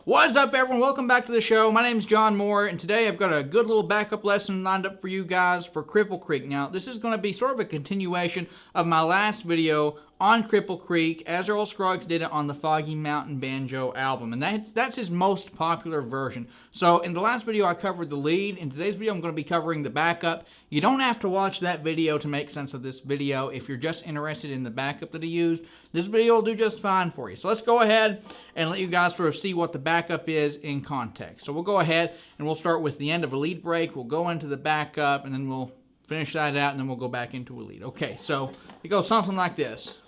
What's up, everyone? Welcome back to the show. My name's John Moore, and today I've got a good little backup lesson lined up for you guys for Cripple Creek. Now, this is going to be sort of a continuation of my last video on Cripple Creek, as Earl Scruggs did it on the Foggy Mountain Banjo album, and that's his most popular version. So in the last video I covered the lead. In today's video I'm going to be covering the backup. You don't have to watch that video to make sense of this video. If you're just interested in the backup that he used, this video will do just fine for you. So let's go ahead and let you guys sort of see what the backup is in context. So we'll go ahead and we'll start with the end of a lead break. We'll go into the backup and then we'll finish that out and then we'll go back into a lead. Okay, so it goes something like this.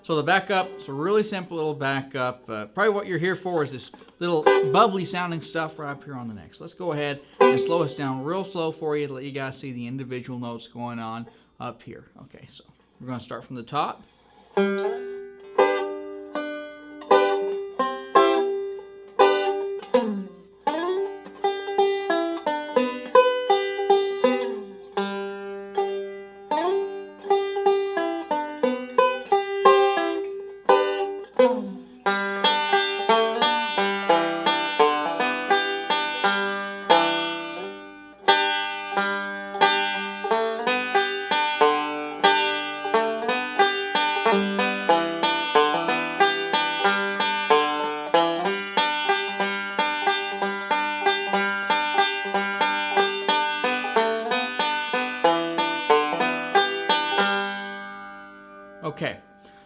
So the backup, it's a really simple little backup. Probably what you're here for is this little bubbly sounding stuff right up here on the neck. So let's go ahead and slow us down real slow for you to let you guys see the individual notes going on up here. Okay, so we're going to start from the top. Okay,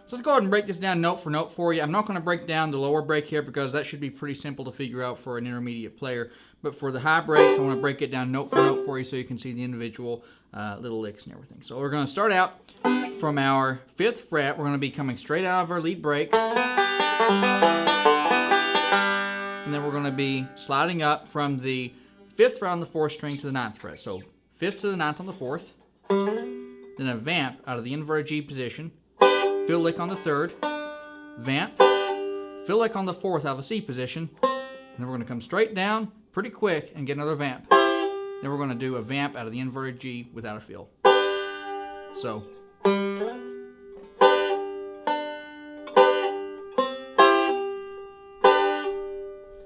so let's go ahead and break this down note for note for you. I'm not going to break down the lower break here because that should be pretty simple to figure out for an intermediate player. But for the high breaks, I want to break it down note for note for you so you can see the individual little licks and everything. So we're going to start out from our 5th fret. We're going to be coming straight out of our lead break. And then we're going to be sliding up from the 5th fret on the 4th string to the 9th fret. So 5th to the 9th on the 4th. Then a vamp out of the inverted G position. Fill lick on the 3rd, vamp, fill lick on the 4th out of a C position, and then we're going to come straight down pretty quick and get another vamp. Then we're going to do a vamp out of the inverted G without a fill. So.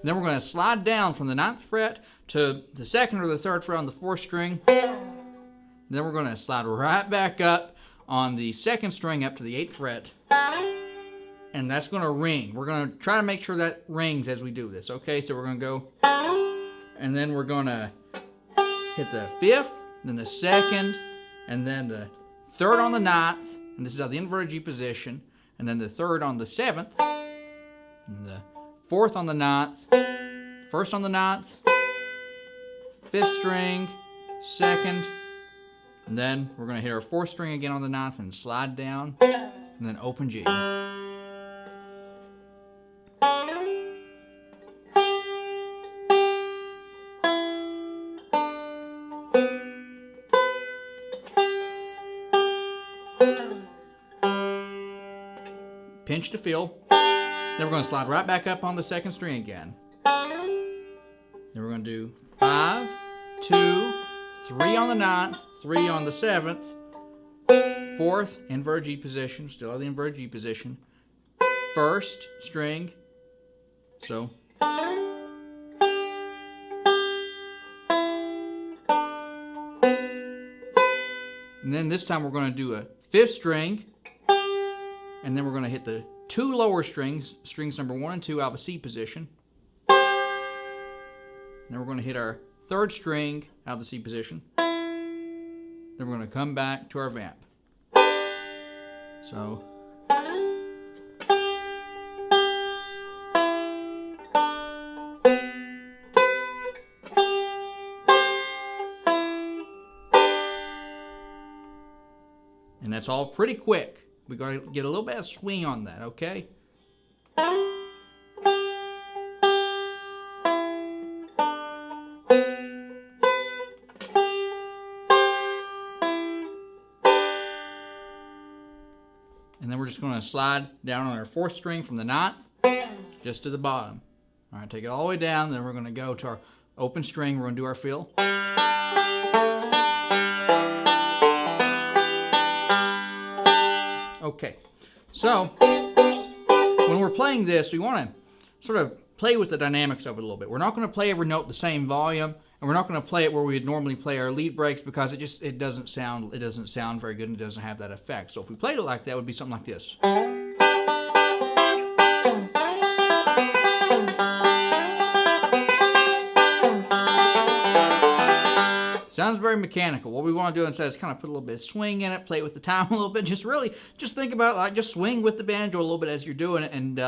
Then we're going to slide down from the 9th fret to the 2nd or the 3rd fret on the 4th string. Then we're going to slide right back up on the 2nd string up to the 8th fret, and that's going to ring. We're going to try to make sure that rings as we do this, okay? So we're going to go, and then we're going to hit the 5th, then the 2nd, and then the 3rd on the 9th, and this is out of the inverted G position, and then the 3rd on the 7th, and the 4th on the 9th, 1st on the 9th, 5th string, 2nd, and then we're going to hit our 4th string again on the 9th and slide down, and then open G. Pinch to fill. Then we're going to slide right back up on the 2nd string again. Then we're going to do 5, 2, 3 on the 9th, 3 on the 7th, 4th, inverted G position, still at the inverted G position, 1st string, so. And then this time we're going to do a 5th string, and then we're going to hit the 2 lower strings, strings number 1 and 2 out of a C position. And then we're going to hit our 3rd string out of the C position. Then we're going to come back to our vamp. So. And that's all pretty quick. We're going to get a little bit of swing on that, okay? And then we're just going to slide down on our 4th string from the 9th, just to the bottom. All right, take it all the way down. Then we're going to go to our open string. We're going to do our fill. Okay, so when we're playing this, we want to sort of play with the dynamics of it a little bit. We're not going to play every note the same volume, and we're not going to play it where we'd normally play our lead breaks because it doesn't sound very good and it doesn't have that effect. So if we played it like that, it would be something like this. Sounds very mechanical. What we want to do instead is kind of put a little bit of swing in it, play it with the time a little bit. Just think about it like just swing with the banjo a little bit as you're doing it, and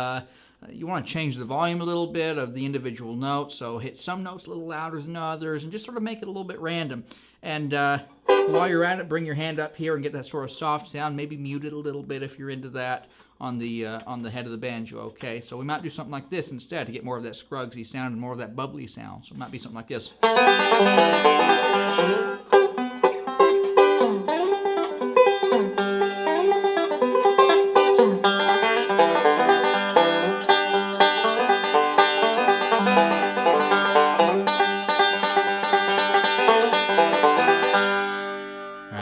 you want to change the volume a little bit of the individual notes. So hit some notes a little louder than others, and just sort of make it a little bit random. And while you're at it, bring your hand up here and get that sort of soft sound. Maybe mute it a little bit if you're into that on the head of the banjo. Okay, so we might do something like this instead to get more of that Scruggsy sound and more of that bubbly sound. So it might be something like this.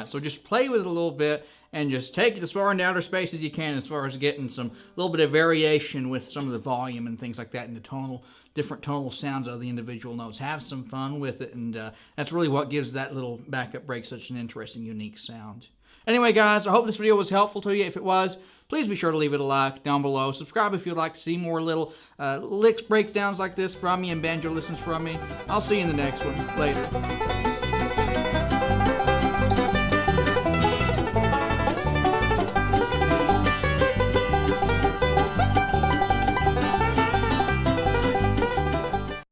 So just play with it a little bit and just take it as far into outer space as you can as far as getting some little bit of variation with some of the volume and things like that and the different tonal sounds of the individual notes. Have some fun with it, and that's really what gives that little backup break such an interesting, unique sound. Anyway, guys, I hope this video was helpful to you. If it was, please be sure to leave it a like down below. Subscribe if you'd like to see more little licks, breakdowns like this from me and banjo listens from me. I'll see you in the next one. Later.